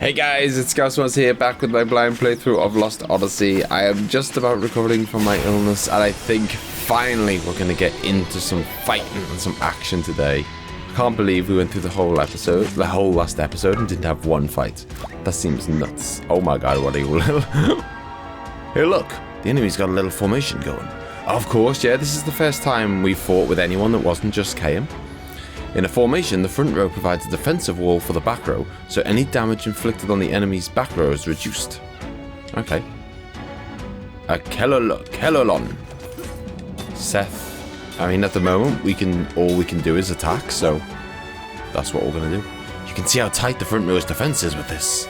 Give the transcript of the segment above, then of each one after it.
Hey guys, it's ScouseMouse here, back with my blind playthrough of Lost Odyssey. I am just about recovering from my illness, and I think finally we're going to get into some fighting and some action today. I can't believe we went through the whole last episode, and didn't have one fight. That seems nuts. Oh my god, what a little... Hey look, the enemy's got a little formation going. Of course, yeah, this is the first time we fought with anyone that wasn't just KM. In a formation, the front row provides a defensive wall for the back row, so any damage inflicted on the enemy's back row is reduced. Okay. A Kelolon. Seth. I mean, at the moment, all we can do is attack, so that's what we're going to do. You can see how tight the front row's defense is with this.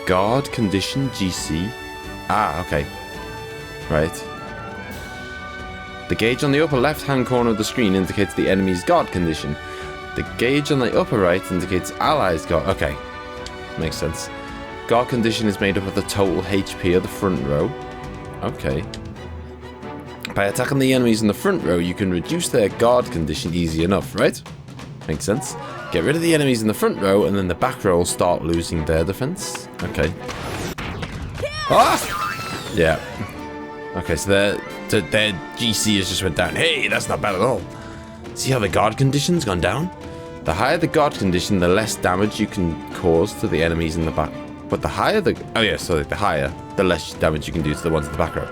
Guard, condition, GC. Ah, okay. Right. The gauge on the upper left-hand corner of the screen indicates the enemy's guard condition. The gauge on the upper right indicates allies guard. Okay, makes sense. Guard condition is made up of the total HP of the front row. Okay. By attacking the enemies in the front row, you can reduce their guard condition easy enough, right? Makes sense. Get rid of the enemies in the front row, and then the back row will start losing their defense. Okay. Ah! Yeah. Okay, so their GC has just went down. Hey, that's not bad at all. See how the guard condition's gone down? The higher the guard condition, the less damage you can cause to the enemies in the back. But the higher the... Oh yeah, sorry, the higher, the less damage you can do to the ones in the back row.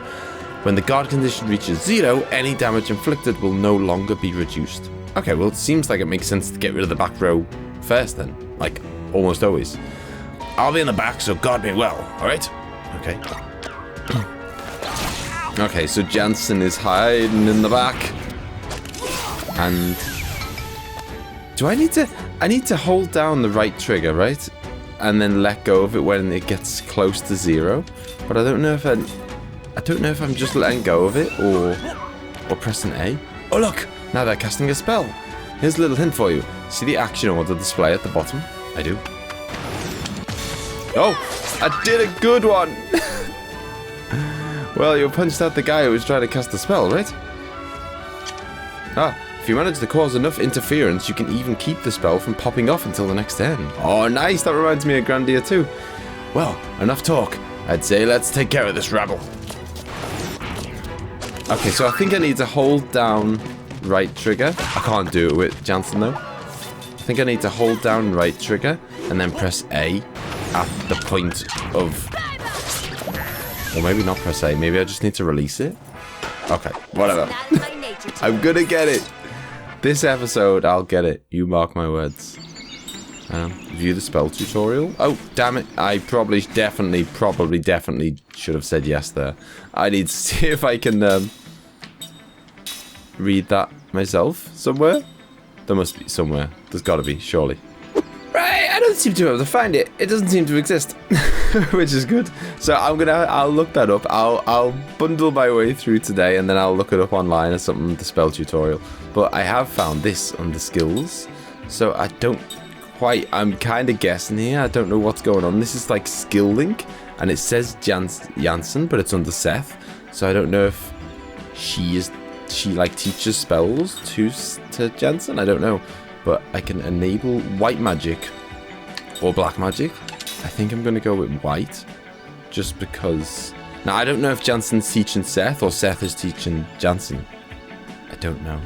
When the guard condition reaches 0, any damage inflicted will no longer be reduced. Okay, well, it seems like it makes sense to get rid of the back row first then. Like, almost always. I'll be in the back, so guard me well, alright? Okay. Okay, so Jansen is hiding in the back. And do I need to hold down the right trigger, right? And then let go of it when it gets close to 0. But I don't know if I'm just letting go of it or pressing A. Oh look, now they're casting a spell. Here's a little hint for you. See the action order display at the bottom? I do. Oh, I did a good one. Well, you punched out the guy who was trying to cast the spell, right? Ah, if you manage to cause enough interference, you can even keep the spell from popping off until the next turn. Oh, nice! That reminds me of Grandia too. Well, enough talk. I'd say let's take care of this rabble. Okay, so I think I need to hold down right trigger. I can't do it with Jansen though. I think I need to hold down right trigger and then press A at the point of... Or maybe not press A. Maybe I just need to release it. Okay, whatever. I'm gonna get it. This episode, I'll get it. You mark my words. View the spell tutorial. Oh, damn it. I probably definitely should have said yes there. I need to see if I can read that myself somewhere. There must be somewhere. There's gotta be, surely. Right, I don't seem to be able to find it. It doesn't seem to exist, which is good. So I'll look that up. I'll bundle my way through today, and then I'll look it up online or something, the spell tutorial. But I have found this under skills, so I don't quite. I'm kind of guessing here. I don't know what's going on. This is like skill link, and it says Jansen, but it's under Seth. So I don't know if she like teaches spells to Jansen. I don't know. But I can enable white magic or black magic. I think I'm going to go with white. Just because... Now, I don't know if Jansen's teaching Seth or Seth is teaching Jansen. I don't know.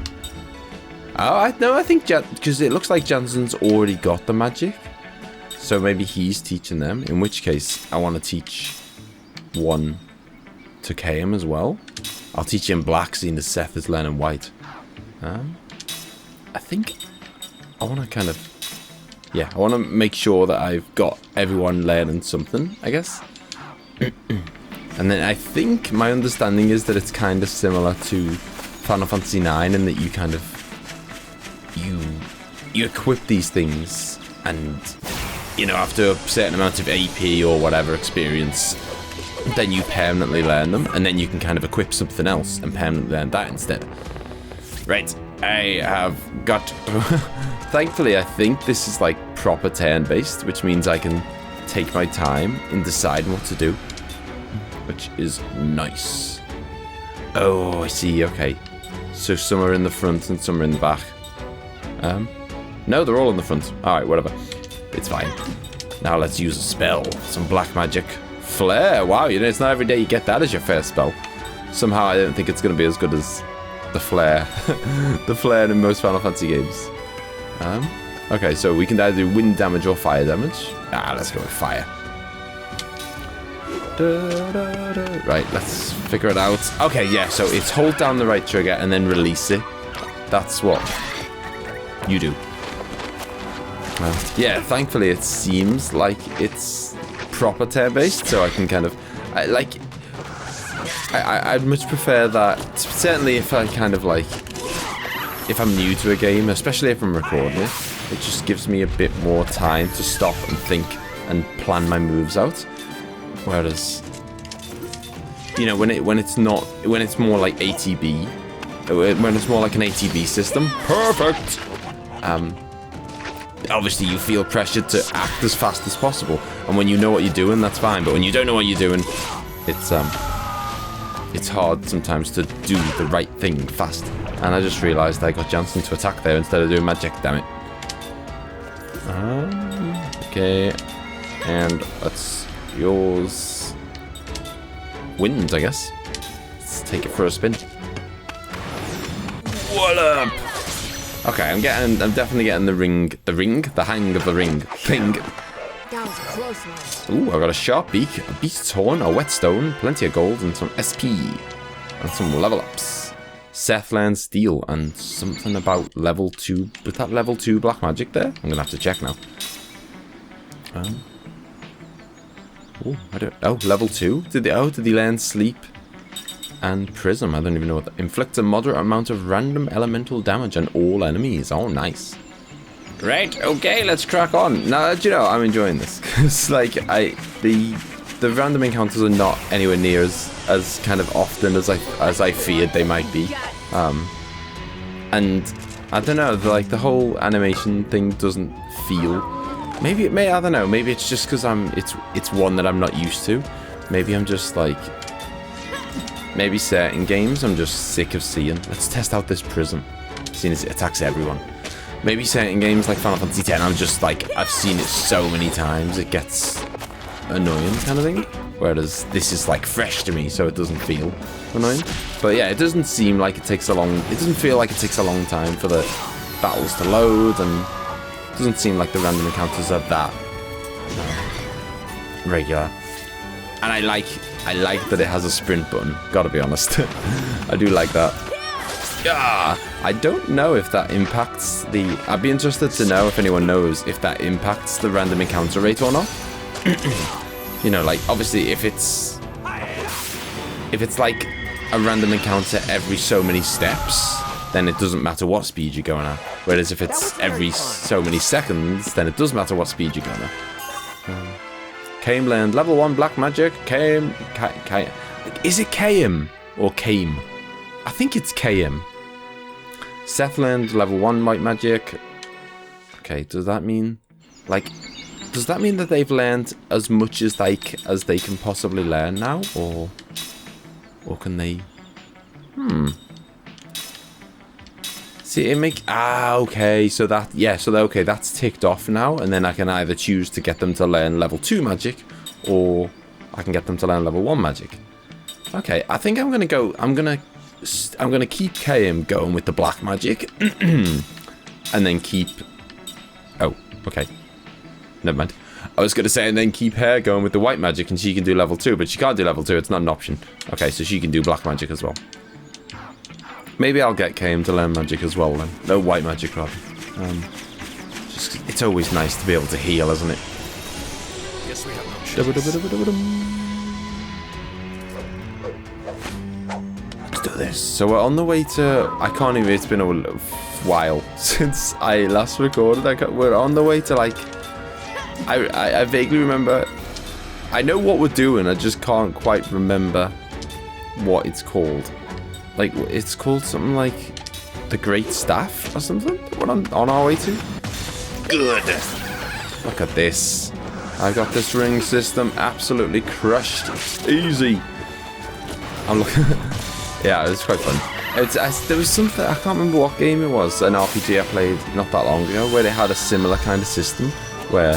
Oh, I think... Because it looks like Jansen's already got the magic. So maybe he's teaching them. In which case, I want to teach one to KM as well. I'll teach him black, seeing as Seth is learning white. I think... I want to kind of, yeah, I want to make sure that I've got everyone learning something, I guess. And then I think my understanding is that it's kind of similar to Final Fantasy IX in that you kind of, you equip these things and, you know, after a certain amount of AP or whatever experience, then you permanently learn them, and then you can kind of equip something else and permanently learn that instead. Right. I have got... Thankfully, I think this is like proper turn-based, which means I can take my time in deciding what to do, which is nice. Oh, I see. Okay. So some are in the front and some are in the back. No, they're all in the front. Alright, whatever. It's fine. Now let's use a spell. Some black magic. Flare. Wow, you know, it's not every day you get that as your first spell. Somehow I don't think it's going to be as good as the flare. The flare in most Final Fantasy games. Okay, so we can either do wind damage or fire damage. Let's go with fire. Right, let's figure it out. Okay, yeah, so it's hold down the right trigger and then release it. That's what you do. Yeah, thankfully it seems like it's proper turn-based, so I can kind of... I'd much prefer that, certainly if I kind of like... If I'm new to a game, especially if I'm recording it, it just gives me a bit more time to stop and think and plan my moves out. Whereas, you know, when it's more like ATB, when it's more like an ATB system, perfect. Obviously you feel pressured to act as fast as possible, and when you know what you're doing, that's fine. But when you don't know what you're doing, it's hard sometimes to do the right thing fast. And I just realised I got Jansen to attack there instead of doing magic. Damn it. Okay, and that's yours. Wind, I guess. Let's take it for a spin. What up? Okay, I'm definitely getting the hang of the ring. Thing. That was a close one. Ooh, I got a sharp beak, a beast's horn, a whetstone, plenty of gold, and some SP, and some level ups. Sethland Steel, and something about level 2. Was that level 2 black magic there? I'm gonna have to check now. Level 2? Did he learn sleep and prism? I don't even know what that... Inflicts a moderate amount of random elemental damage on all enemies. Oh, nice. Right, okay, let's crack on. Now, do you know, I'm enjoying this. Because, like, the random encounters are not anywhere near as kind of often as I feared they might be. And I don't know, like, the whole animation thing doesn't feel... Maybe it may, I don't know, maybe it's just because it's one that I'm not used to. Maybe I'm just, like... Maybe certain games I'm just sick of seeing. Let's test out this prism. Seeing as it attacks everyone. Maybe certain games like Final Fantasy X, I'm just like, I've seen it so many times, it gets annoying kind of thing. Whereas this is like fresh to me, so it doesn't feel annoying. But yeah, it doesn't seem like it takes a long, it doesn't feel like it takes a long time for the battles to load, and it doesn't seem like the random encounters are that regular. And I like that it has a sprint button, gotta be honest. I do like that. I don't know if that impacts the... I'd be interested to know if anyone knows if that impacts the random encounter rate or not. You know, like, obviously, if it's like a random encounter every so many steps, then it doesn't matter what speed you're going at. Whereas if it's every so many seconds, then it does matter what speed you're going at. Kame learned level 1 black magic. Kame... Is it KM or Kame? I think it's KM. Seth learned level 1 white magic. Okay, does that mean... Like... Does that mean that they've learned as much as they can possibly learn now? Or can they... See, it make... okay. So that... Yeah, so okay, that's ticked off now. And then I can either choose to get them to learn level 2 magic, or I can get them to learn level 1 magic. Okay, I think I'm going to go... I'm going to keep KM going with the black magic. And then keep... Oh, okay. Never mind. I was going to say, and then keep her going with the white magic, and she can do level 2, but she can't do level 2. It's not an option. Okay, so she can do black magic as well. Maybe I'll get KM to learn magic as well then. No, white magic rather. It's always nice to be able to heal, isn't it? Guess we have no choice. Let's do this. So we're on the way to... I can't even... It's been a while since I last recorded. We're on the way to, like... I vaguely remember... I know what we're doing, I just can't quite remember what it's called. Like, it's called something like the Great Staff or something? What I'm on our way to? Good. Look at this. I got this ring system absolutely crushed. Easy. I'm looking... Yeah, it's quite fun. There was something... I can't remember what game it was. An RPG I played not that long ago where they had a similar kind of system where...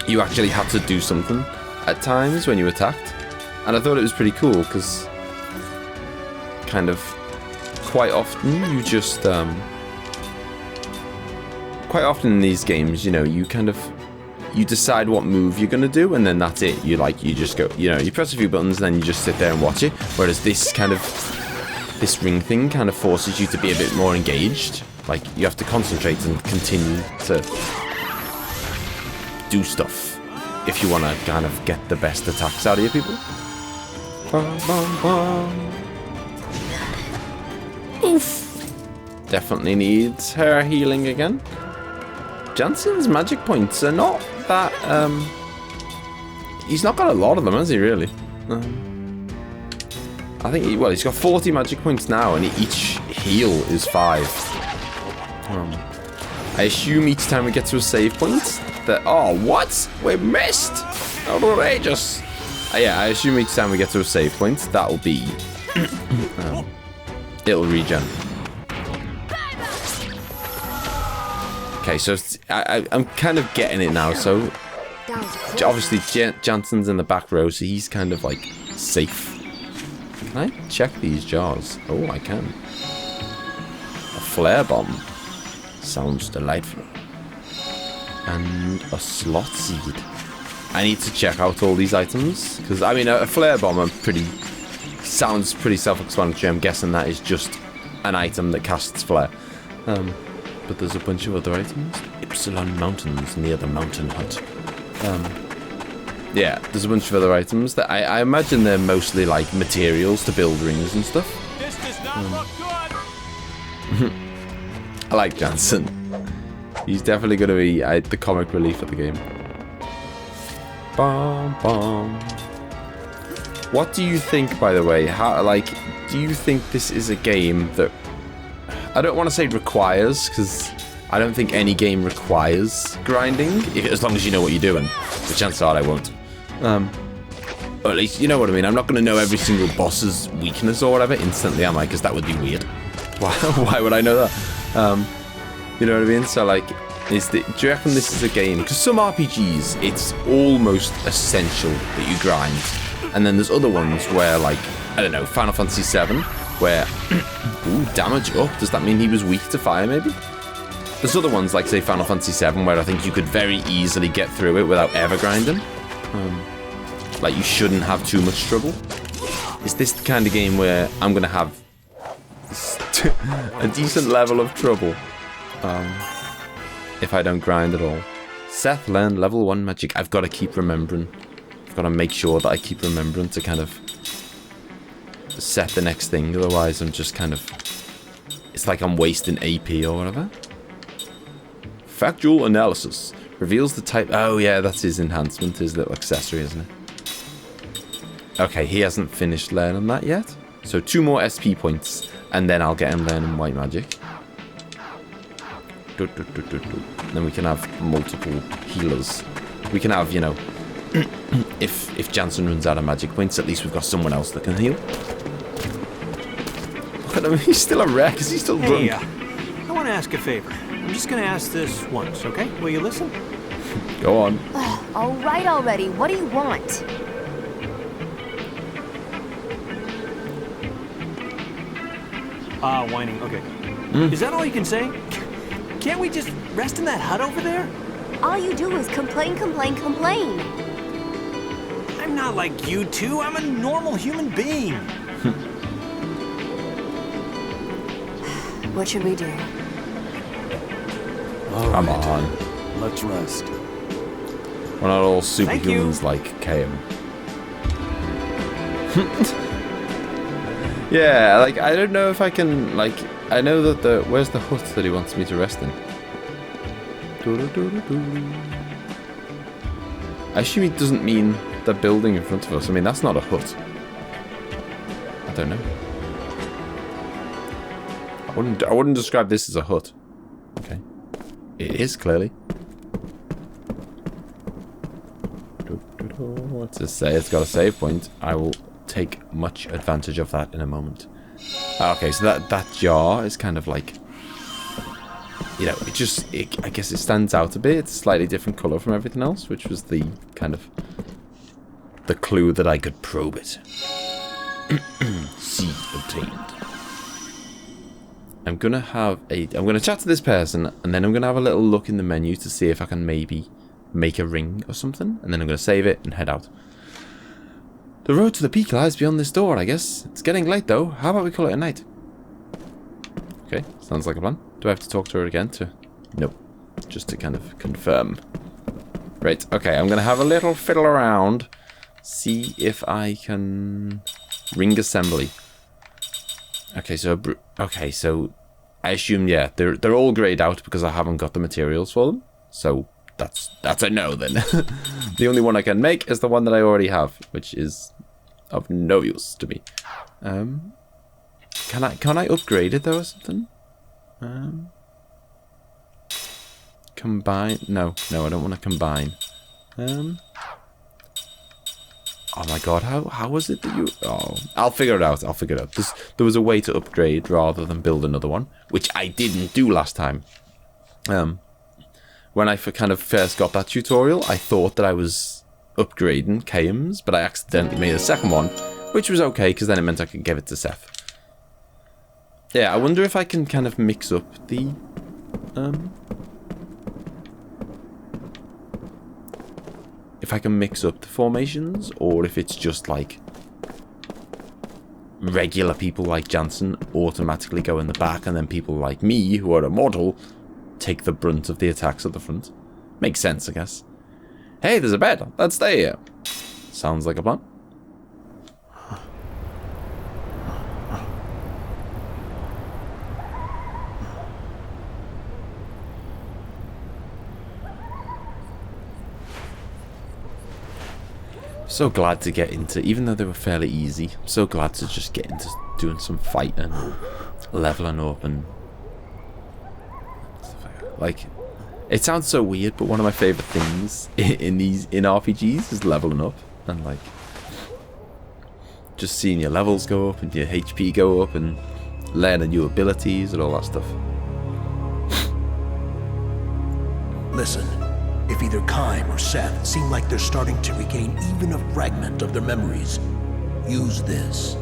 you actually had to do something at times when you attacked. And I thought it was pretty cool because kind of quite often you just quite often in these games, you know, you decide what move you're gonna do and then that's it. You just go, you know, you press a few buttons and then you just sit there and watch it. Whereas this ring thing kind of forces you to be a bit more engaged. Like you have to concentrate and continue to do stuff if you want to kind of get the best attacks out of your people. Oof. Definitely needs her healing again. Jansen's magic points are not that, he's not got a lot of them, has he, really? I think, he's got 40 magic points now, and each heal is 5. I assume each time we get to a save point that, oh, what? We missed! Outrageous! Yeah, I assume each time we get to a save point, that'll be, it'll regen. Okay, so I'm kind of getting it now. So obviously Jansen's in the back row, so he's kind of like safe. Can I check these jars? Oh, I can. A flare bomb sounds delightful, and a slot seed. I need to check out all these items because I mean a flare bomb sounds pretty self-explanatory. I'm guessing that is just an item that casts flare. But there's a bunch of other items. Ypsilon Mountains near the mountain hut. Yeah, there's a bunch of other items that I imagine they're mostly like materials to build rings and stuff. This does not look good. I like Jansen. He's definitely going to be the comic relief of the game. Bum, bum. What do you think, by the way? Do you think this is a game that I don't want to say requires, because I don't think any game requires grinding, as long as you know what you're doing. The chances are I won't. Or at least, you know what I mean. I'm not going to know every single boss's weakness or whatever instantly, am I? Because that would be weird. Why would I know that? You know what I mean? So, like, do you reckon this is a game? Because some RPGs, it's almost essential that you grind. And then there's other ones where, like, I don't know, Final Fantasy VII, where, ooh, damage up. Does that mean he was weak to fire, maybe? There's other ones, like, say, Final Fantasy VII, where I think you could very easily get through it without ever grinding. Like, you shouldn't have too much trouble. Is this the kind of game where I'm going to have a decent level of trouble if I don't grind at all? Seth learned level 1 magic. I've got to keep remembering. I've got to make sure that I keep remembering to kind of set the next thing. Otherwise, I'm just kind of... It's like I'm wasting AP or whatever. Factual analysis. Reveals the type... Oh, yeah, that's his enhancement, his little accessory, isn't it? Okay, he hasn't finished learning that yet. So 2 more SP points, and then I'll get him learning white magic. Then we can have multiple healers. We can have, you know... if Jansen runs out of magic points, at least we've got someone else that can heal. Look at him, he's still a wreck. Is he still drunk? Hey, I want to ask a favor. I'm just going to ask this once, okay? Will you listen? Go on. All right already. What do you want? Whining. Okay. Is that all you can say? Can't we just rest in that hut over there? All you do is complain, complain, complain. I'm not like you two. I'm a normal human being. What should we do? Come on. Let's rest. We're not all superhumans like KM. Yeah, like, I don't know if I can, like, I know that where's the hut that he wants me to rest in? I assume he doesn't mean the building in front of us. I mean, that's not a hut. I don't know. I wouldn't describe this as a hut. Okay. It is, clearly. What's it say? It's got a save point. I will take much advantage of that in a moment. Okay, so that jar is kind of like... you know, I guess it stands out a bit. It's a slightly different colour from everything else, which was the kind of the clue that I could probe it. C obtained. I'm gonna chat to this person, and then I'm gonna have a little look in the menu to see if I can maybe make a ring or something, and then I'm gonna save it and head out. The road to the peak lies beyond this door, I guess. It's getting late though. How about we call it a night? Okay, sounds like a plan. Do I have to talk to her again to... Nope. Just to kind of confirm. Right, okay, I'm gonna have a little fiddle around. See if I can... Ring assembly. Okay, so I assume, yeah, they're all grayed out because I haven't got the materials for them. So that's a no then. The only one I can make is the one that I already have, which is of no use to me. Can I upgrade it though or something? Combine? No, I don't want to combine. Oh my god, how was it that you... Oh, I'll figure it out. There was a way to upgrade rather than build another one, which I didn't do last time. When I kind of first got that tutorial, I thought that I was upgrading KMs, but I accidentally made a second one, which was okay, because then it meant I could give it to Seth. Yeah, I wonder if I can kind of mix up the... If I can mix up the formations, or if it's just like regular people like Jansen automatically go in the back, and then people like me, who are immortal, take the brunt of the attacks at the front. Makes sense, I guess. Hey, there's a bed. Let's stay here. Sounds like a plan. So glad to get into, even though they were fairly easy, I'm so glad to just get into doing some fighting, leveling up, and stuff like, it sounds so weird, but one of my favourite things in RPGs is leveling up, and like, just seeing your levels go up, and your HP go up, and learning new abilities, and all that stuff. Listen. If either Kime or Seth seem like they're starting to regain even a fragment of their memories, use this.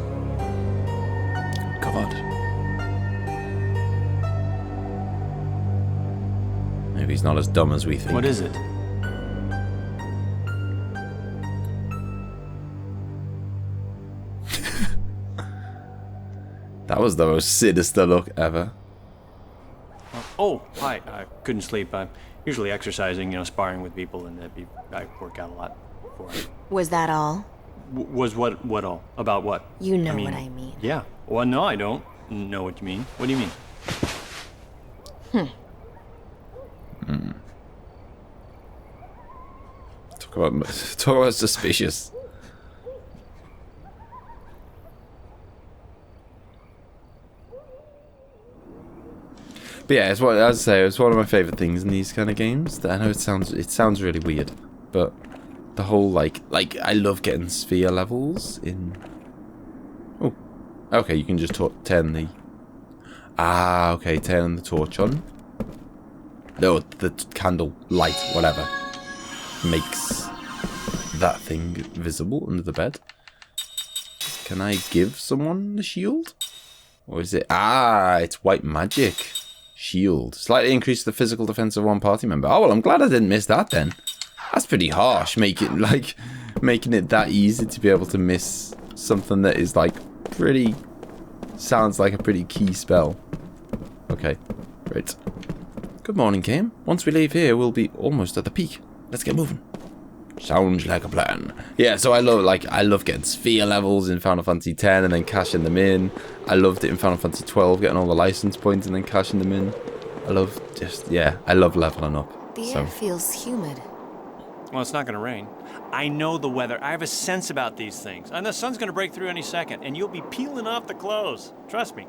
God. Maybe he's not as dumb as we think. What is it? That was the most sinister look ever. Oh, hi. I couldn't sleep. I'm usually exercising, sparring with people, and I work out a lot before. Was that all? Was what all? About what? You know what I mean. Yeah. Well, no, I don't know what you mean. What do you mean? Talk about suspicious. But yeah, as I say, it's one of my favourite things in these kind of games. I know it sounds really weird, but the whole like I love getting sphere levels in. Oh, okay, you can just turn the. Ah, okay, turn the torch on. No, the candle light, whatever, makes that thing visible under the bed. Can I give someone the shield, or is it? Ah, it's white magic. Shield. Slightly increase the physical defense of one party member. Oh, well, I'm glad I didn't miss that then. That's pretty harsh, making it that easy to be able to miss something that is like pretty... Sounds like a pretty key spell. Okay, right. Good morning, Kim. Once we leave here, we'll be almost at the peak. Let's get moving. Sounds like a plan. Yeah, so I love getting sphere levels in Final Fantasy X and then cashing them in. I loved it in Final Fantasy 12, getting all the license points and then cashing them in. I love leveling up. The air feels humid. Well, it's not going to rain. I know the weather. I have a sense about these things. And the sun's going to break through any second, and you'll be peeling off the clothes. Trust me.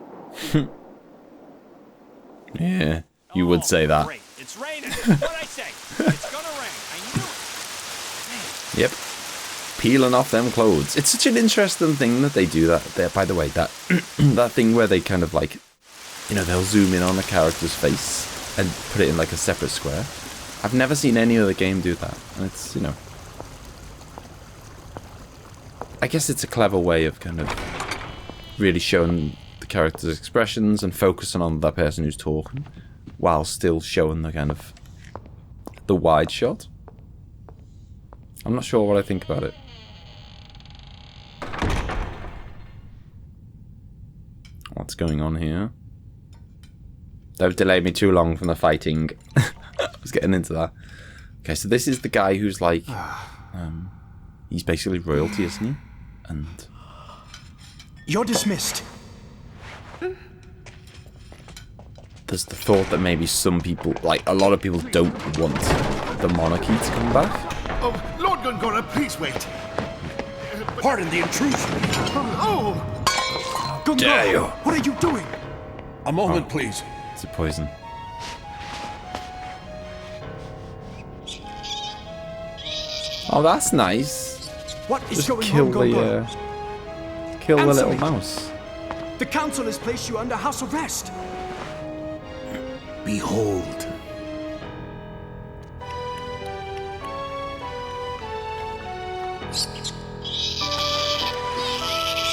Yeah, you would say that. Great. It's raining. What'd I say? It's going to rain. I knew it. Yep. Peeling off them clothes. It's such an interesting thing that they do that there, by the way, that that thing where they kind of like, they'll zoom in on a character's face and put it in like a separate square. I've never seen any other game do that. And it's, you know, I guess it's a clever way of kind of really showing the character's expressions and focusing on that person who's talking while still showing the kind of the wide shot. I'm not sure what I think about it. What's going on here? Don't delay me too long from the fighting. I was getting into that. Okay, so this is the guy who's like, he's basically royalty, isn't he? And you're dismissed. There's the thought that maybe some people, like a lot of people, don't want the monarchy to come back. Oh, Lord Gongora, please wait. Pardon the intrusion. Oh! Gongora, Dare you? what are you doing? A moment, please. It's a poison. Oh, that's nice. What is Just going kill on, the Gongora? kill the Answer little me. mouse. The council has placed you under house arrest. Behold.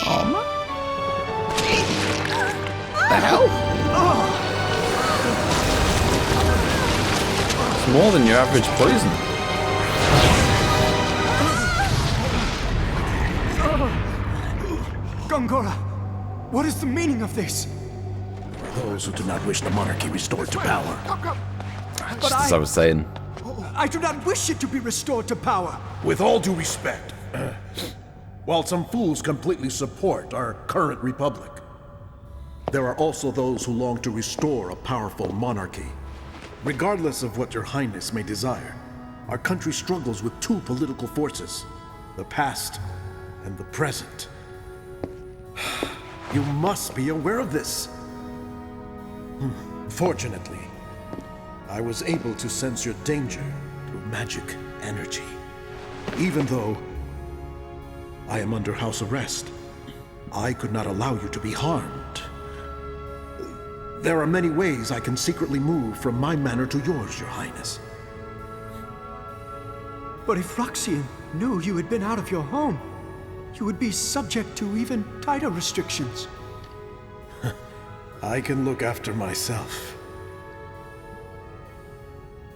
Oh man. The hell? It's more than your average poison. Gongora, what is the meaning of this? Those who do not wish the monarchy restored to power. Just as I was saying. I do not wish it to be restored to power. With all due respect, while some fools completely support our current republic, there are also those who long to restore a powerful monarchy. Regardless of what your highness may desire, our country struggles with two political forces, the past and the present. You must be aware of this. Fortunately, I was able to sense your danger through magic energy. Even though I am under house arrest, I could not allow you to be harmed. There are many ways I can secretly move from my manor to yours, your highness. But if Roxian knew you had been out of your home, you would be subject to even tighter restrictions. I can look after myself.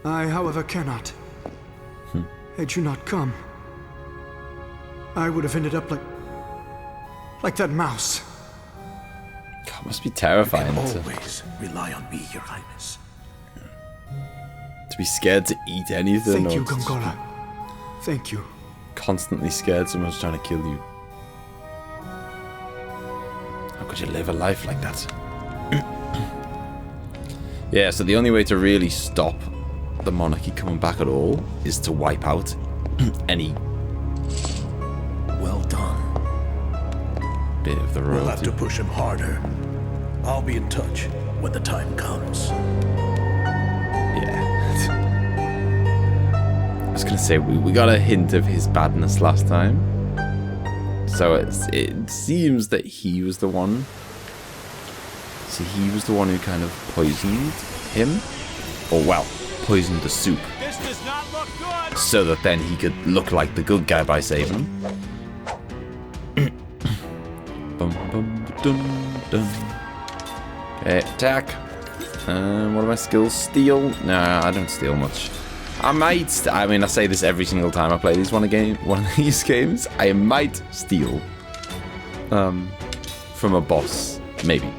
I, however, cannot. Had you not come, I would have ended up like that mouse. God, must be terrifying to Always rely on me, your highness. be scared to eat anything. Thank or you, to just be Gongora. Thank you. constantly scared someone's trying to kill you. How could you live a life like that? Yeah, so the only way to really stop the monarchy coming back at all is to wipe out any Well done. bit of the We'll have royalty. to push him harder. I'll be in touch when the time comes. Yeah. I was gonna say, we got a hint of his badness last time. So it seems that he was the one. So he was the one who kind of poisoned him. Or, well, poisoned the soup. This does not look good. So that then he could look like the good guy by saving him. Bum, bum, dum, dum. Okay, attack. What are my skills? Steal? Nah, I don't steal much. I might. I mean, I say this every single time I play one of these games. I might steal from a boss, maybe.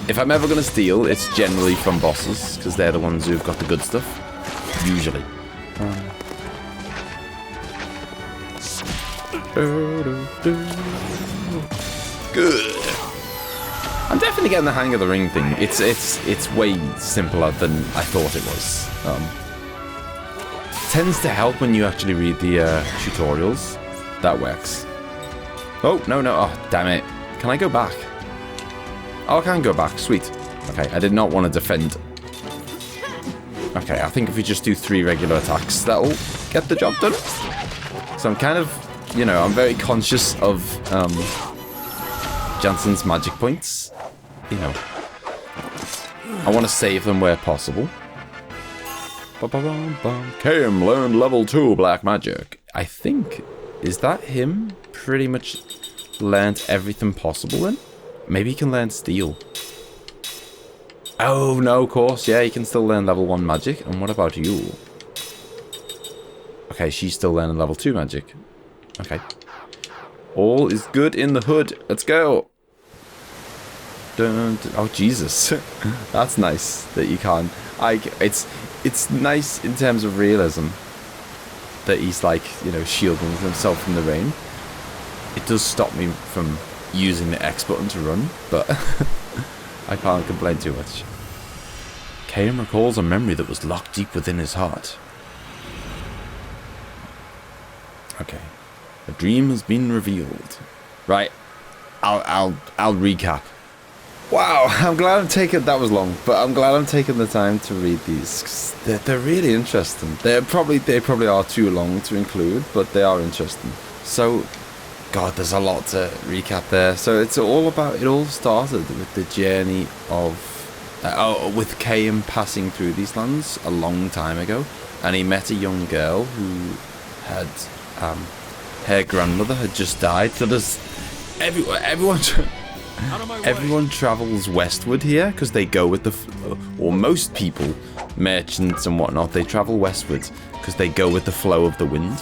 If I'm ever gonna steal, it's generally from bosses because they're the ones who've got the good stuff. Usually. Good. I'm definitely getting the hang of the ring thing. It's way simpler than I thought it was. Tends to help when you actually read the tutorials. That works. Oh, no. Oh, damn it. Can I go back? Oh, I can go back. Sweet. Okay, I did not want to defend. Okay, I think if we just do 3 regular attacks, that'll get the job done. So I'm kind of, you know, I'm very conscious of Jansen's magic points. You know. I want to save them where possible. Kaim learned level 2 black magic. I think, is that him? Pretty much learned everything possible then? Maybe he can learn steel. Oh, no, of course. Yeah, he can still learn level 1 magic. And what about you? Okay, she's still learning level 2 magic. Okay. All is good in the hood. Let's go. Dun, dun. Oh, Jesus. That's nice that you can't. It's nice in terms of realism that he's like, you know, shielding himself from the rain. It does stop me from using the X button to run, but I can't complain too much. Kaim recalls a memory that was locked deep within his heart. Okay. A dream has been revealed. Right. I'll recap. Wow, I'm glad I'm taking... That was long, but I'm glad I'm taking the time to read these. 'Cause they're really interesting. They probably are too long to include, but they are interesting. So, God, there's a lot to recap there. So it's all about... It all started with the journey of... with Kaim passing through these lands a long time ago. And he met a young girl who had... her grandmother had just died. So there's... Everyone travels westward here because they go with the... or most people, merchants and whatnot, they travel westward because they go with the flow of the wind.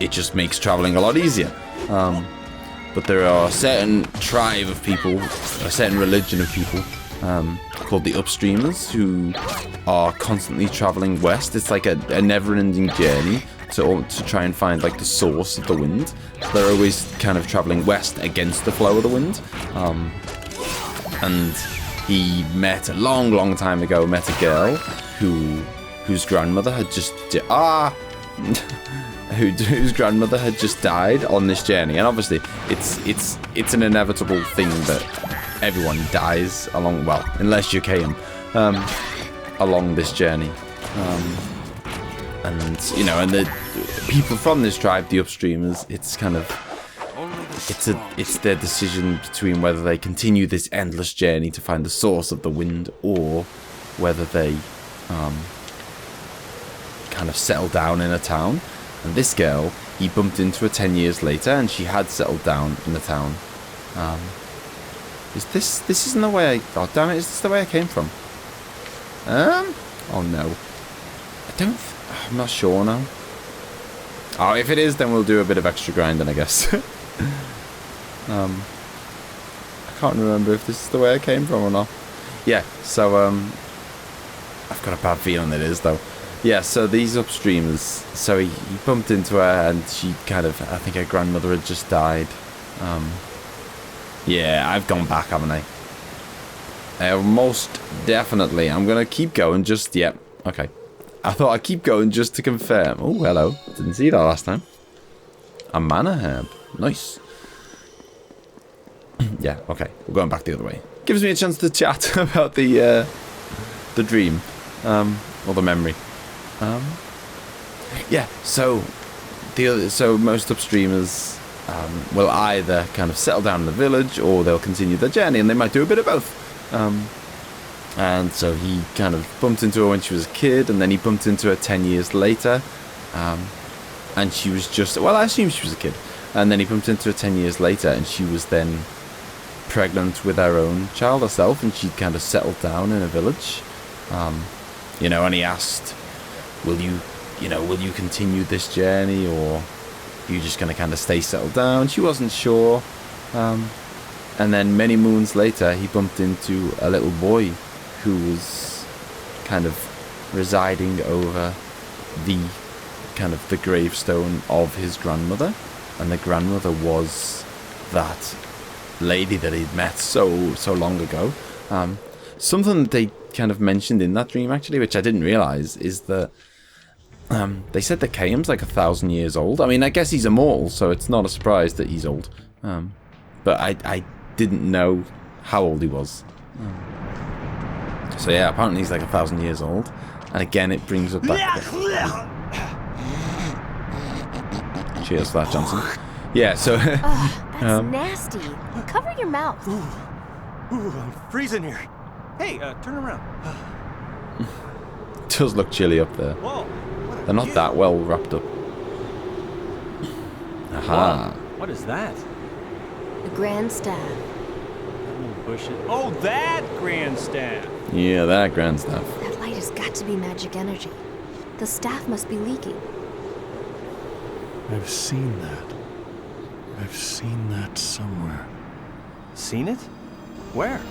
It just makes traveling a lot easier. But there are a certain tribe of people, a certain religion of people called the Upstreamers who are constantly traveling west. It's like a never-ending journey to try and find like the source of the wind. So they're always kind of traveling west against the flow of the wind. And he met a long time ago, met a girl whose grandmother had just whose grandmother had just died on this journey. And obviously it's an inevitable thing that everyone dies along, well, unless you came along this journey. And you know, and the people from this tribe, the Upstreamers, it's kind of it's their decision between whether they continue this endless journey to find the source of the wind, or whether they kind of settle down in a town. And this girl, he bumped into her 10 years later, and she had settled down in the town. Is this isn't the way I... Oh, damn it, is this the way I came from? Oh no. I'm not sure now. Oh, if it is, then we'll do a bit of extra grinding, I guess. I can't remember if this is the way I came from or not. Yeah, so, I've got a bad feeling it is, though. Yeah, so these Upstreamers, so he bumped into her, and she kind of, I think her grandmother had just died. Yeah, I've gone back, haven't I? Most definitely. I'm going to keep going just... Yep, okay. I thought I'd keep going just to confirm. Oh, hello. Didn't see that last time. A mana herb. Nice. Yeah, okay. We're going back the other way. Gives me a chance to chat about the dream. Or the memory. Yeah, so... So most Upstreamers will either kind of settle down in the village, or they'll continue their journey, and they might do a bit of both. And so he kind of bumped into her when she was a kid, and then he bumped into her 10 years later. And she was just... Well, I assume she was a kid. And then he bumped into her 10 years later, and she was then pregnant with her own child herself, and she'd kind of settled down in a village. You know, and he asked, will you continue this journey, or are you just going to kind of stay settled down? She wasn't sure. And then many moons later, he bumped into a little boy who was kind of residing over the gravestone of his grandmother. And the grandmother was that lady that he'd met so long ago. Something that they kind of mentioned in that dream, actually, which I didn't realize, is that they said that Kaim's like 1,000 years old. I mean, I guess he's immortal, so it's not a surprise that he's old. But I didn't know how old he was. So yeah, apparently he's like 1,000 years old. And again, it brings up that... Cheers for that, Johnson. Yeah, so... That's nasty. Cover your mouth. Ooh, I'm freezing here. Hey, turn around. It does look chilly up there. Whoa. They're not that well wrapped up. Aha. Whoa. What is that? The grand staff. Oh, that grandstand. Yeah, that grand stuff. That light has got to be magic energy. The staff must be leaking. I've seen that. I've seen that somewhere. Seen it? Where?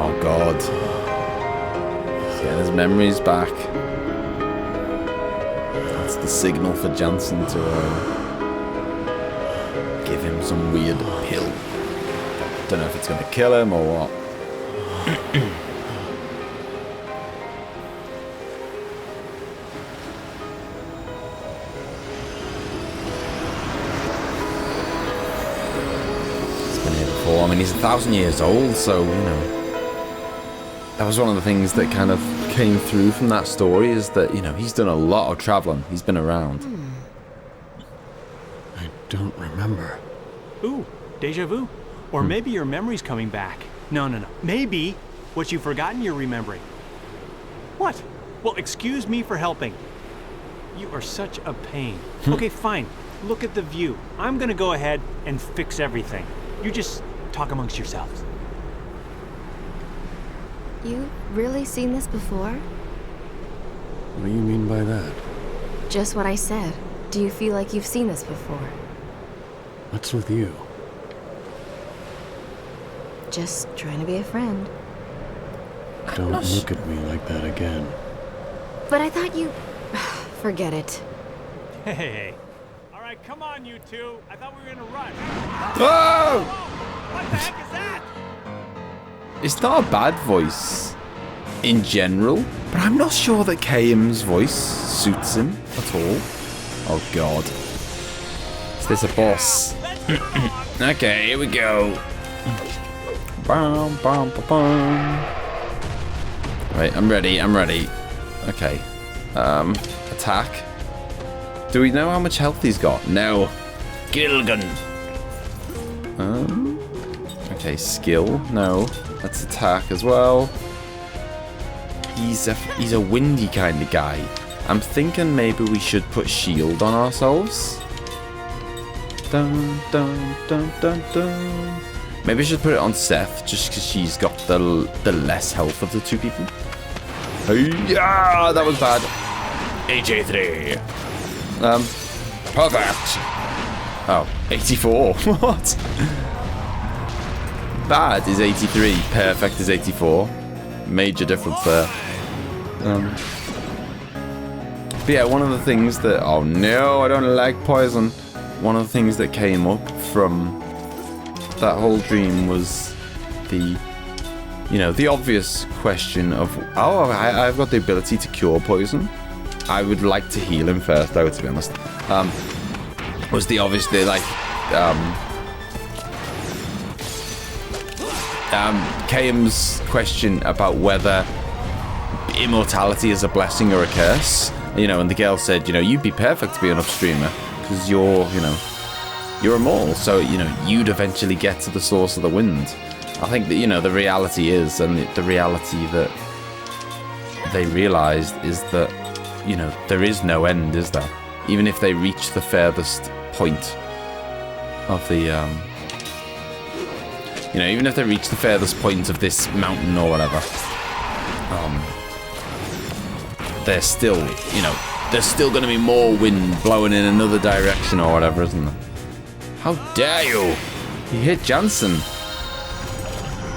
Oh God. He's getting his memories back. That's the signal for Jansen to give him some weird pill. Don't know if it's gonna kill him or what. He's been here before. I mean, he's 1,000 years old, so, you know. That was one of the things that kind of came through from that story, is that, you know, he's done a lot of traveling. He's been around. I don't remember. Ooh, deja vu. Or maybe your memory's coming back. No. Maybe what you've forgotten you're remembering. What? Well, excuse me for helping. You are such a pain. Okay, fine. Look at the view. I'm gonna go ahead and fix everything. You just talk amongst yourselves. You really seen this before? What do you mean by that? Just what I said. Do you feel like you've seen this before? What's with you? Just trying to be a friend. Don't look at me like that again. But I thought you... Forget it. Hey. All right, come on, you two. I thought we were in a rush. Whoa! What the heck is that? It's not a bad voice in general, but I'm not sure that KM's voice suits him at all. Oh God. Is this a boss? Okay, here we go. Bum, bum, bum, bum. Right, I'm ready. Okay. Attack. Do we know how much health he's got? No. Gilgun. Okay, skill. No. Let's attack as well. He's a windy kind of guy. I'm thinking maybe we should put shield on ourselves. Dun dun dun dun dun. Maybe I should put it on Seth just because she's got the less health of the two people. Yeah, that was bad. HA3. Perfect. Oh, 84. What? Bad is 83. Perfect is 84. Major difference there. But yeah, one of the things that... Oh no, I don't like poison. One of the things that came up from that whole dream was the... You know, the obvious question of... Oh, I've got the ability to cure poison. I would like to heal him first, though, to be honest. Was the obvious... like... KM's question about whether immortality is a blessing or a curse, you know, and the girl said, you know, you'd be perfect to be an upstreamer because you're, you know, you're immortal, so, you know, you'd eventually get to the source of the wind. I think that, you know, the reality is, and the reality that they realized is that, you know, there is no end, is there? Even if they reach the furthest point of the, you know, even if they reach the furthest point of this mountain or whatever, there's still, you know, there's still going to be more wind blowing in another direction or whatever, isn't there? How dare you! You hit Jansen.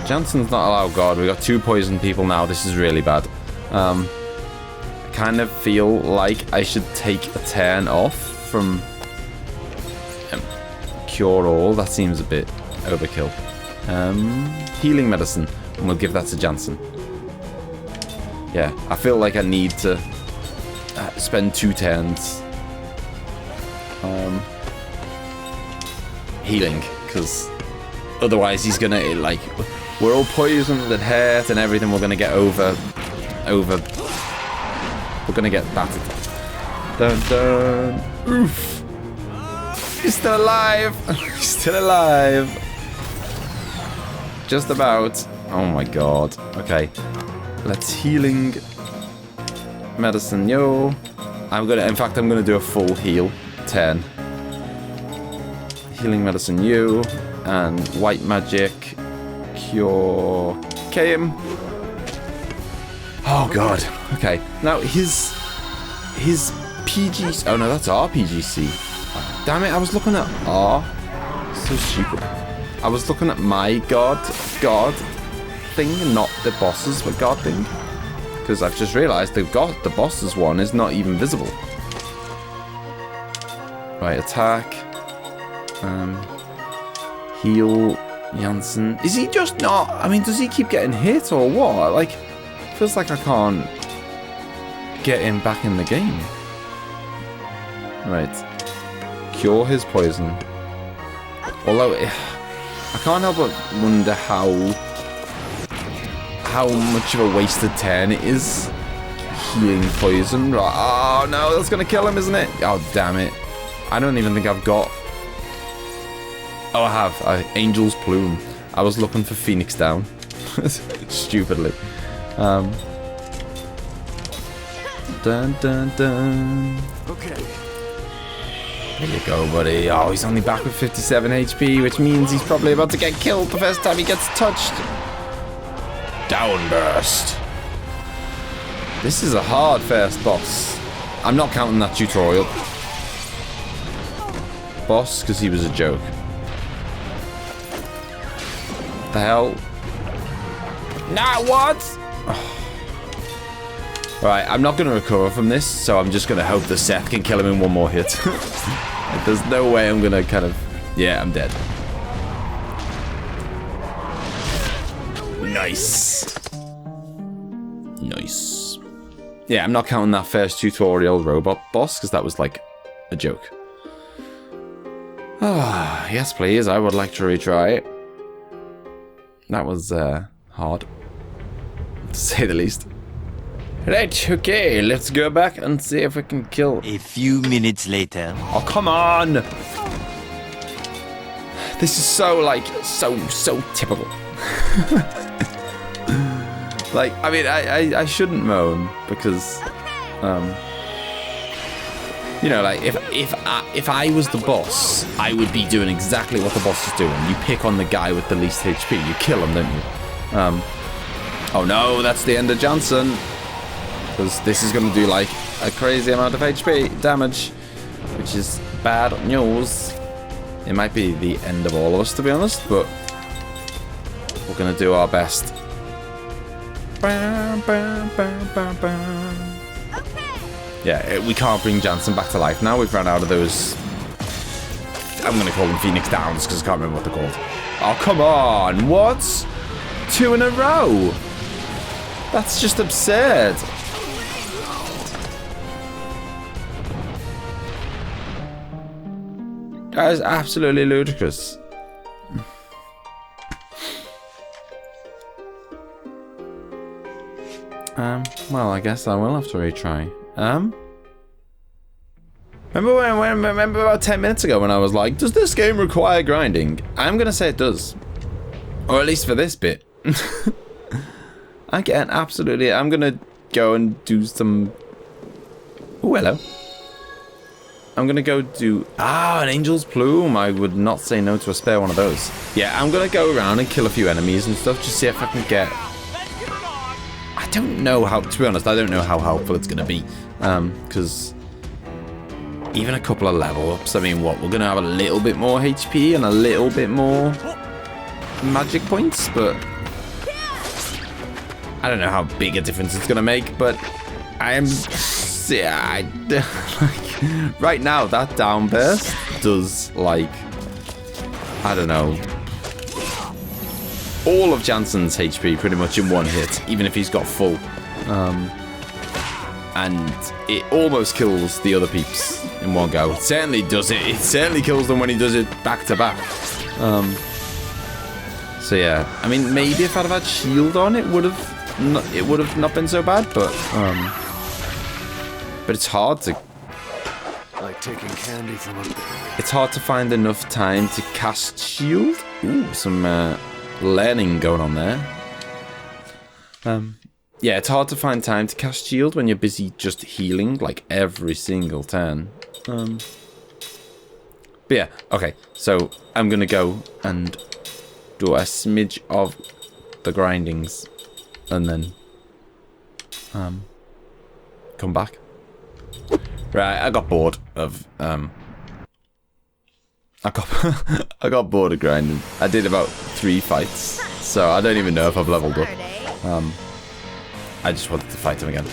Jansen's not allowed. God, we got 2 poison people now. This is really bad. I kind of feel like I should take a turn off from cure all. That seems a bit overkill. Healing medicine, and we'll give that to Jansen. Yeah, I feel like I need to spend 2 turns healing, because otherwise he's gonna, like, we're all poisoned and hurt and everything. We're gonna get we're gonna get battered. Dun dun. Oof. He's still alive. He's still alive. Just about. Oh my god. Okay. Let's healing medicine, yo. In fact, I'm gonna do a full heal. 10. Healing medicine, you. And white magic. Cure. KM. Oh god. Okay. Now his PGC. Oh no, that's RPGC. Damn it! I was looking at R. So stupid. I was looking at my god thing, and not the boss's god thing. Because I've just realised the boss's one is not even visible. Right, attack. Heal Janssen. Is he just not? I mean, does he keep getting hit or what? Like, feels like I can't get him back in the game. Right. Cure his poison. Although, I can't help but wonder how much of a wasted turn it is healing poison. Right. Oh no, that's gonna kill him, isn't it? Oh damn it. I don't even think I've got... Oh, I have. Angel's Plume. I was looking for Phoenix Down. Stupidly. Dun dun dun. Okay. There you go, buddy. Oh, he's only back with 57 HP, which means he's probably about to get killed the first time he gets touched. Downburst. This is a hard first boss. I'm not counting that tutorial. Boss, because he was a joke. The hell? Nah, what? Oh. Right, I'm not going to recover from this, so I'm just going to hope that Seth can kill him in one more hit. There's no way I'm going to kind of... Yeah, I'm dead. Nice. Nice. Yeah, I'm not counting that first tutorial robot boss, because that was like a joke. Ah, yes, please. I would like to retry it. That was hard, to say the least. Right, okay, let's go back and see if we can kill. A few minutes later. Oh, come on! This is so, like, so typical. Like, I mean, I shouldn't moan because, you know, like, if I was the boss, I would be doing exactly what the boss is doing. You pick on the guy with the least HP, you kill him, don't you? Oh no, that's the end of Janssen. Because this is going to do, like, a crazy amount of HP damage, which is bad news. It might be the end of all of us, to be honest, but we're going to do our best. Yeah, we can't bring Janssen back to life now. We've run out of those... I'm going to call them Phoenix Downs, because I can't remember what they're called. Oh, come on! What? 2 in a row? That's just absurd. That is absolutely ludicrous. Well, I guess I will have to retry. Remember about 10 minutes ago when I was like, does this game require grinding? I'm gonna say it does. Or at least for this bit. Again, absolutely. I'm gonna go and do some... Oh, hello. I'm gonna go do... an Angel's Plume. I would not say no to a spare one of those. Yeah, I'm gonna go around and kill a few enemies and stuff. Just see if I can get... I don't know how... To be honest, I don't know how helpful it's gonna be. Because... Even a couple of level ups. I mean, what? We're gonna have a little bit more HP and a little bit more... magic points, but... I don't know how big a difference it's gonna make, but... Yeah, like, right now that downburst does like, I don't know, all of Janssen's HP pretty much in one hit, even if he's got full, and it almost kills the other peeps in one go. It certainly does it. It certainly kills them when he does it back to back. So yeah, I mean, maybe if I'd have had shield on, it would have not been so bad, but it's hard to taking candy from a baby. It's hard to find enough time to cast shield. Ooh, some learning going on there. Yeah, it's hard to find time to cast shield when you're busy just healing, like, every single turn. But yeah, okay. So, I'm gonna go and do a smidge of the grindings. And then, come back. Right, I got bored of, I got bored of grinding. I did about 3 fights, so I don't even know if I've leveled up. I just wanted to fight him again.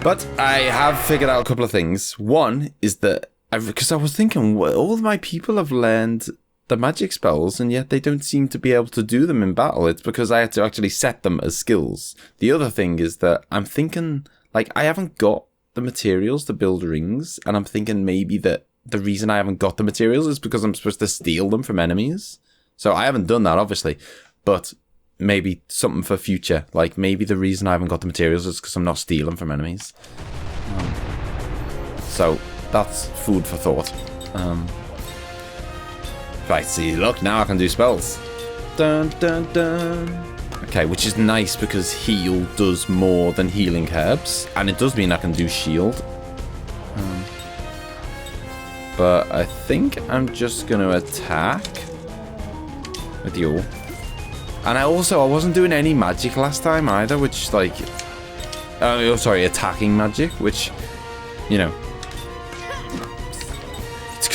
But I have figured out a couple of things. One is that, because I was thinking, well, all of my people have learned the magic spells, and yet they don't seem to be able to do them in battle. It's because I had to actually set them as skills. The other thing is that I'm thinking, like, I haven't got the materials to build rings, and I'm thinking maybe that the reason I haven't got the materials is because I'm supposed to steal them from enemies. So I haven't done that, obviously, but maybe something for future. Like, maybe the reason I haven't got the materials is because I'm not stealing from enemies. So that's food for thought. Right, see, look, now I can do spells. Dun, dun, dun. Okay, which is nice because heal does more than healing herbs, and it does mean I can do shield. But I think I'm just going to attack with you. And I wasn't doing any magic last time either, which, like... oh, sorry, attacking magic, which, you know... It's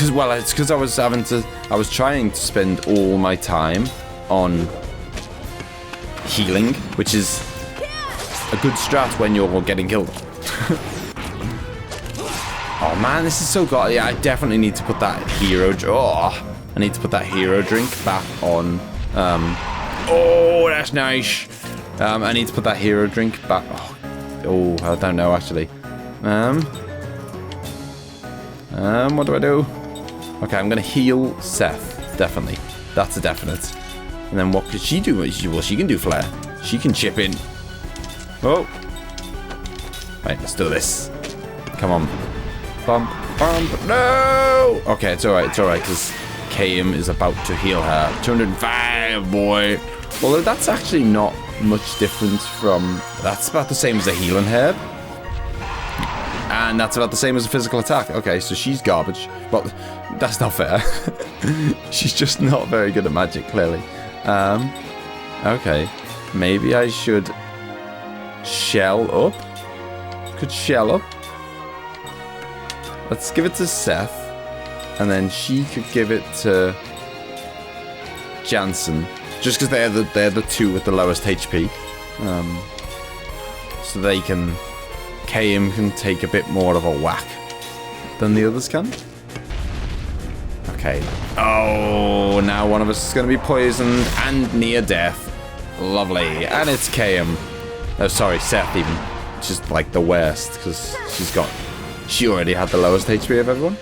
because I was trying to spend all my time on healing, which is a good strat when you're getting killed. Oh man, this is so good. Yeah, I definitely need to put that hero... I need to put that hero drink back on... oh, that's nice. I need to put that hero drink back... Oh, I don't know, actually. What do I do? Okay, I'm going to heal Seth. Definitely. That's a definite. And then what could she do? Well, she can do flare. She can chip in. Oh. Right, let's do this. Come on. Bump, bump. No! Okay, it's alright, because Kayam is about to heal her. 205, boy. Although that's actually not much different from... That's about the same as a healing herb. And that's about the same as a physical attack. Okay, so she's garbage. Well, that's not fair. She's just not very good at magic, clearly. Okay. Maybe I should shell up. Could shell up. Let's give it to Seth. And then she could give it to Jansen. Just because they're the two with the lowest HP. So they can... Kayam can take a bit more of a whack than the others can. Okay. Oh, now one of us is going to be poisoned and near death. Lovely. And it's Kayam. Oh, sorry, Seth even. Which is like the worst because she already had the lowest HP of everyone.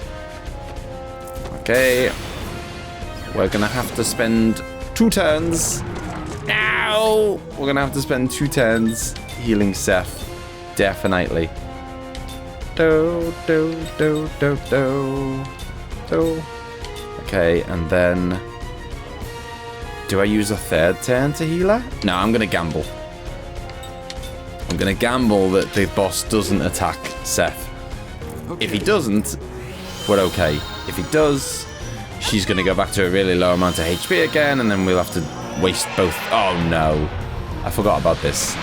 Okay. We're going to have to spend 2 turns. Ow! We're going to have to spend 2 turns healing Seth. Definitely. Okay, and then... Do I use a 3rd turn to heal her? No, I'm going to gamble. I'm going to gamble that the boss doesn't attack Seth. Okay. If he doesn't, we're okay. If he does, she's going to go back to a really low amount of HP again, and then we'll have to waste both... Oh, no. I forgot about this.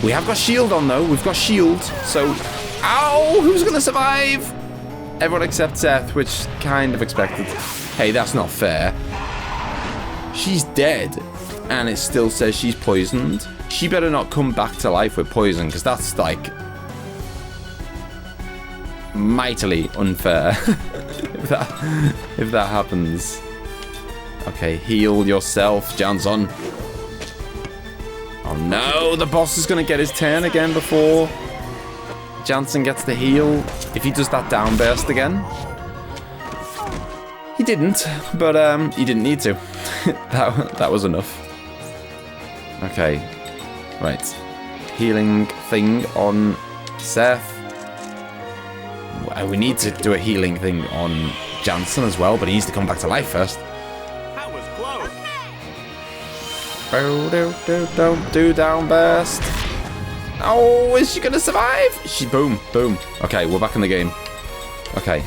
We have got shield on, though. We've got shield, so... Ow! Who's going to survive? Everyone except Seth, which kind of expected. Hey, that's not fair. She's dead, and it still says she's poisoned. She better not come back to life with poison, because that's, like... mightily unfair. if that happens. Okay, heal yourself, Jansen. Oh no, the boss is going to get his turn again before Jansen gets to heal. If he does that downburst again. He didn't, but he didn't need to. that was enough. Okay, right. Healing thing on Seth. we need to do a healing thing on Jansen as well, but he needs to come back to life first. That was close. Don't do down burst. Oh, is she gonna survive? Boom. Okay, we're back in the game. Okay.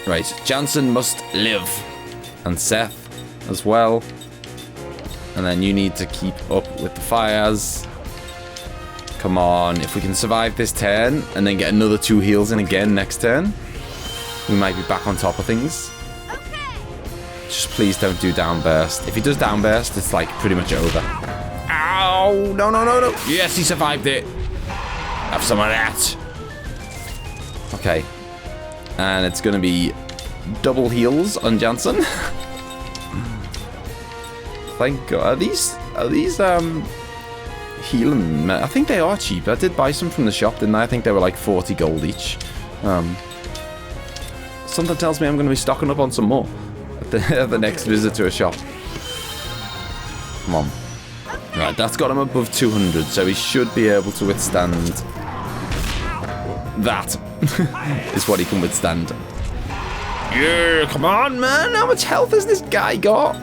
Right, Jansen must live. And Seth as well. And then you need to keep up with the fires. Come on, if we can survive this turn and then get another 2 heals in again next turn, we might be back on top of things. Just please don't do downburst. If he does downburst, it's like pretty much over. Ow! No. Yes, he survived it. Have some of that. Okay. And it's going to be double heals on Jansen. Thank God. Are these healing? I think they are cheap. I did buy some from the shop, didn't I? I think they were like 40 gold each. Something tells me I'm going to be stocking up on some more at the next visit to a shop. Come on. Right, that's got him above 200, so he should be able to withstand. That is what he can withstand. Yeah, come on, man. How much health has this guy got?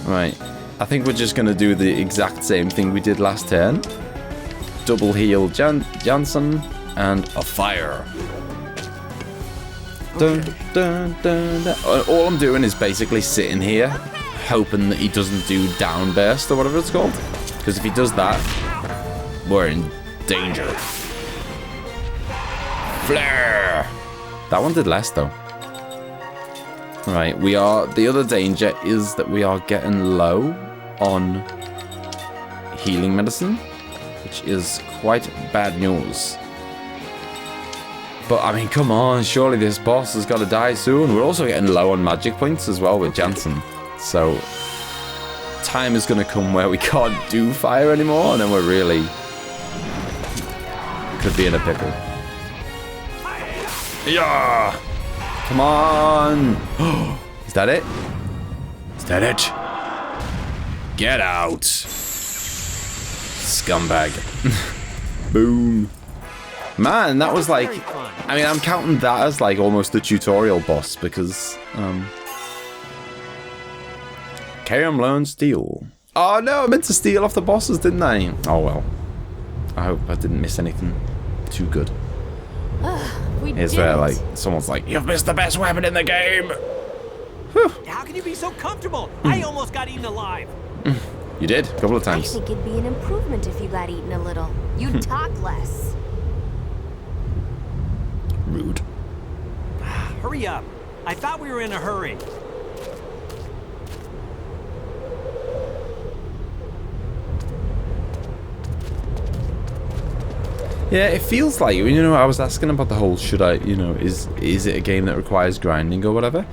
Right. I think we're just going to do the exact same thing we did last turn. Double heal Jansen and a fire. Dun, dun, dun, dun. All I'm doing is basically sitting here hoping that he doesn't do downburst or whatever it's called. Because if he does that, we're in danger. Flare! That one did less though. Right, the other danger is that we are getting low on healing medicine, which is quite bad news. But I mean, come on, surely this boss has got to die soon. We're also getting low on magic points as well with Jansen. So time is going to come where we can't do fire anymore, and then we're really could be in a pickle. Yeah! Come on! Is that it? Is that it? Get out! Scumbag. Boom. Man, that was like... I mean, I'm counting that as like almost the tutorial boss because... Karam learned steal. Oh no, I meant to steal off the bosses, didn't I? Oh well. I hope I didn't miss anything too good. Here's where like someone's like, "You've missed the best weapon in the game." Whew. How can you be so comfortable? I almost got eaten alive. You did a couple of times. I think it'd be an improvement if you got eaten a little. You'd talk less. Rude. Hurry up. I thought we were in a hurry. Yeah, it feels like, you know, I was asking about the whole, should I, you know, is it a game that requires grinding or whatever?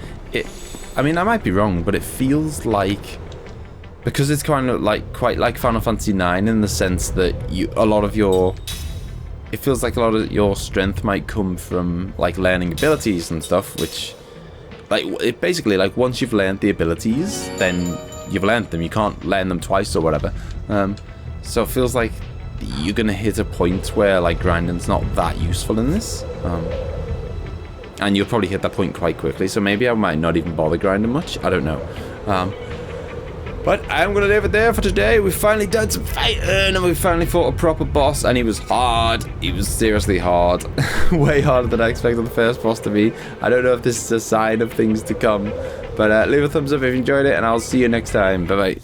I mean, I might be wrong, but it feels like, because it's kind of like, quite like Final Fantasy IX in the sense that it feels like a lot of your strength might come from, like, learning abilities and stuff, which, like, it basically, like, once you've learned the abilities, then you've learned them, you can't learn them twice or whatever. So it feels like you're gonna hit a point where like grinding's not that useful in this, and you'll probably hit that point quite quickly, so maybe I might not even bother grinding much. I don't know, but I'm gonna leave it there for today. We finally done some fighting and we finally fought a proper boss, and he was hard. He was seriously hard. Way harder than I expected the first boss to be. I don't know if this is a sign of things to come, but leave a thumbs up if you enjoyed it, and I'll see you next time. Bye bye.